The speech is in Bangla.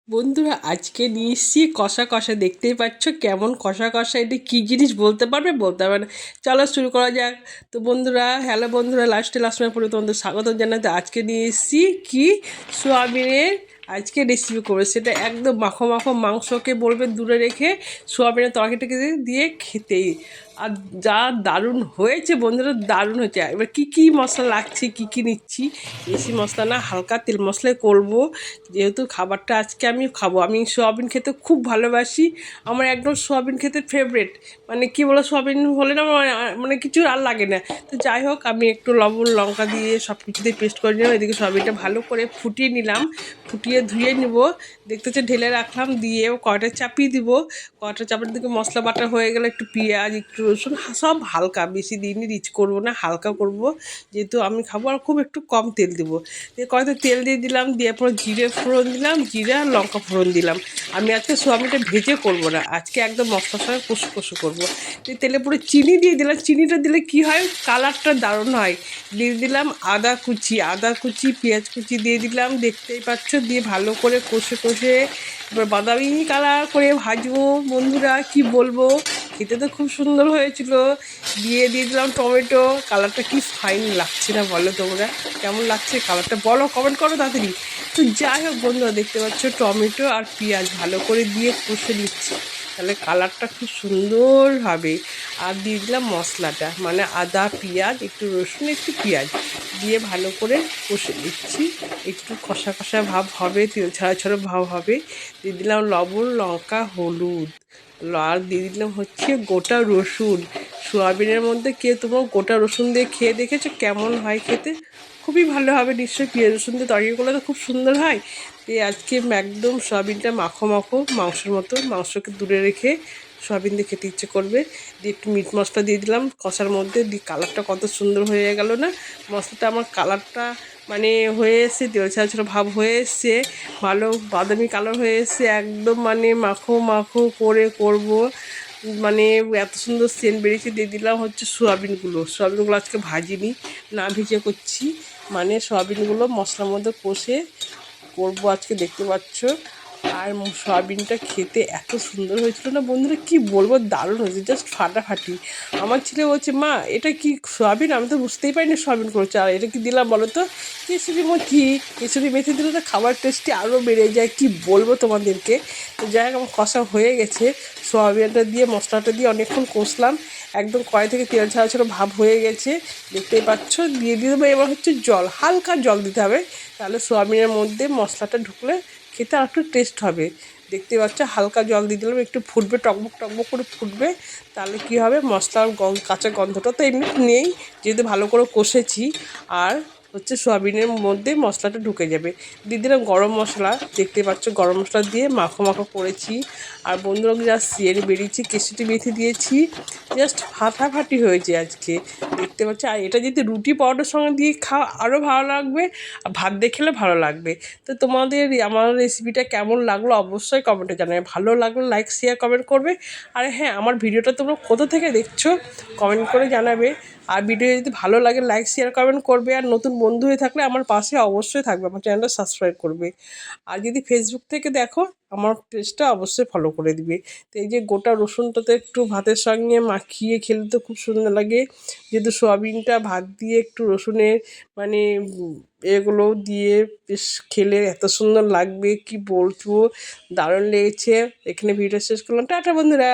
বন্ধুরা আজকে নিয়ে এসছি কষা কষা, দেখতেই পাচ্ছ কেমন কষা কষা। এটা কী জিনিস বলতে পারবে না। চলো শুরু করা যাক। তো বন্ধুরা, হ্যালো বন্ধুরা, লাস্ট সময় পরে তোমাদের স্বাগত জানাতে। আজকে নিয়ে এসছি কি, সোয়াবিনের আজকে রেসিপি করবে। সেটা একদম মাখো মাখো, মাংসকে বলবে দূরে রেখে সোয়াবিনের তরকারিটাকে দিয়ে খেতেই। আর যা দারুণ হয়েছে বন্ধুরা, দারুণ হয়েছে। এবার কী কী মশলা লাগছে, কী কী নিচ্ছি, বেশি মশলা না, হালকা তেল মশলায় করবো। যেহেতু খাবারটা আজকে আমি খাবো, আমি সোয়াবিন খেতে খুব ভালোবাসি। আমার একদম সোয়াবিন খেতে ফেভারেট। মানে কী বলো, সোয়াবিন হলে না মানে কিছু আর লাগে না। তো যাই হোক, আমি একটু লবণ লঙ্কা দিয়ে সব কিছু দিয়ে পেস্ট করে নিলাম। এদিকে সোয়াবিনটা ভালো করে ফুটিয়ে নিলাম, ফুটিয়ে ধুয়ে নিব। দেখতে হচ্ছে ঢেলে রাখলাম, দিয়ে কড়াইটা চাপিয়ে দিব। কড়াইটা চাপানোর দিকে মশলা বাটা হয়ে গেলে একটু পেঁয়াজ, একটু রসুন, সব হালকা, বেশি দিনই রিচ করবো না, হালকা করব। যেহেতু আমি খাবো, আর খুব একটু কম তেল দেবো। দিয়ে কড়াইতে তেল দিয়ে দিলাম, দিয়ে পরে জিরে ফোড়ন দিলাম, জিরা লঙ্কা ফোড়ন দিলাম। আমি আজকে সোয়াবিনটা ভেজে করবো না, আজকে একদম মশলার সঙ্গে কষু কষু করবো। দিয়ে তেলে পুরো চিনি দিয়ে দিলাম। চিনিটা দিলে কি হয়, কালারটা দারুণ হয়। দিয়ে দিলাম আদা কুচি, পেঁয়াজ কুচি দিয়ে দিলাম, দেখতেই পাচ্ছ। দিয়ে ভালো করে কষে কষে এবার বাদামি কালার করে ভাজবো। বন্ধুরা কি বলবো, খেতে তো খুব সুন্দর হয়েছিল। দিয়ে দিলাম টমেটো। কালারটা কি ফাইন লাগছে না বলো তোমরা, কেমন লাগছে কালারটা বলো, কমেন্ট করো তাড়াতাড়ি। তো যাই হোক বন্ধুরা, দেখতে পাচ্ছ টমেটো আর পেঁয়াজ ভালো করে দিয়ে কষে নিচ্ছি, তাহলে কালারটা খুব সুন্দর হবে। আর দিয়ে দিলাম মশলাটা, মানে আদা পেঁয়াজ একটু রসুন একটু পেঁয়াজ দিয়ে ভালো করে কষে নিচ্ছি। একটু কষা কষা ভাব হবে, তেল ছাড়া ছাড়া ভাব হবে। দিয়ে দিলাম লবণ লঙ্কা হলুদ, আর দিয়ে দিলাম হচ্ছে গোটা রসুন। সোয়াবিনের মধ্যে তোমরা গোটা রসুন দিয়ে খেয়ে দেখেছো কেমন হয় খেতে? খুবই ভালো হবে নিশ্চয়ই, পেঁয়াজ রসুন দিয়ে তরকারি করলে তো খুব সুন্দর হয়। দিয়ে আজকে একদম সয়াবিনটা মাখো মাখো মাংসের মতো, মাংসকে দূরে রেখে সয়াবিন দিয়ে খেতে ইচ্ছে করবে। দিয়ে একটু মিট মশলা দিয়ে দিলাম কষার মধ্যে, দিয়ে কালারটা কত সুন্দর হয়ে গেল না। মশলাটা আমার কালারটা মানে হয়ে এসছে, তেল ছাড়া ছাড়া ভাব হয়ে এসছে, ভালো বাদামি কালার হয়ে এসছে একদম, মানে মাখো মাখো করে করব। মানে এত সুন্দর সেন্ট বেরিয়েছে। দিয়ে দিলাম হচ্ছে সোয়াবিনগুলো আজকে ভাজিনি, না ভেজে করছি। মানে সোয়াবিনগুলো মশলার মধ্যে কষে করবো আজকে, দেখতে পাচ্ছ। আর সয়াবিনটা খেতে এত সুন্দর হয়েছিল না বন্ধুরা, কি বলবো, দারুণ হয়েছে, জাস্ট ফাটাফাটি। আমার ছেলে বলছে, মা এটা কি সয়াবিন? আমি তো বুঝতেই পারিনি সয়াবিন করেছে। আর এটা কি দিলাম বলো তো? কেসুরি মেথি। কেসুরি মেথি দিলে তো খাবার টেস্টি আরও বেড়ে যায়, কি বলবো তোমাদেরকে। তো যাই হোক, আমার কষা হয়ে গেছে। সয়াবিনটা দিয়ে মশলাটা দিয়ে অনেকক্ষণ কষলাম, একদম কড়াই থেকে তেল ছাড়া ছাড়া ভাব হয়ে গেছে, দেখতেই পাচ্ছ। দিয়ে দেবো এবার হচ্ছে জল, হালকা জল দিতে হবে, তাহলে সোয়াবিনের মধ্যে মশলাটা ঢুকলে খেতে আর একটু টেস্ট হবে। দেখতে পাচ্ছ, হালকা জল দিয়ে দিলাম, একটু ফুটবে, টকবক টকবক করে ফুটবে। তাহলে কি হবে, মশলার কাঁচা গন্ধটা তো এমনি নেই, যেহেতু ভালো করে কষেছি। আর হচ্ছে সোয়াবিনের মধ্যে মশলাটা ঢুকে যাবে। দিয়ে দিলাম গরম মশলা, দেখতে পাচ্ছ গরম মশলা দিয়ে মাখো মাখো করেছি। আর বন্ধুরা যা সেন্ট বেরিয়েছি, কেসুটি মেথি দিয়েছি, জাস্ট ফাটাফাটি হয়েছে আজকে, দেখতে পাচ্ছ। আর এটা যদি রুটি পরোটার সঙ্গে দিয়ে খাওয়া আরও ভালো লাগবে, আর ভাত দিয়ে খেলে ভালো লাগবে। তো তোমাদের আমার রেসিপিটা কেমন লাগলো অবশ্যই কমেন্টে জানাবে। ভালো লাগলে লাইক শেয়ার কমেন্ট করবে। আর হ্যাঁ, আমার ভিডিওটা তোমরা কোথা থেকে দেখছো কমেন্ট করে জানাবে। আর ভিডিও যদি ভালো লাগে লাইক শেয়ার কমেন্ট করবে। আর নতুন বন্ধু হয়ে থাকলে আমার পাশে অবশ্যই থাকবে, আমার চ্যানেলটা সাবস্ক্রাইব করবে। আর যদি ফেসবুক থেকে দেখো, আমার পেজটা অবশ্যই ফলো করে দিবে। তো এই যে গোটা রসুনটা তো একটু ভাতের সঙ্গে মাখিয়ে খেলে তো খুব সুন্দর লাগে। যেহেতু সোয়াবিনটা ভাত দিয়ে একটু রসুনের মানে এগুলো দিয়ে বেশ খেলে এত সুন্দর লাগবে, কি বলবো, দারুণ লেগেছে। এখানে ভিডিও শেষ করলাম, টাটা বন্ধুরা।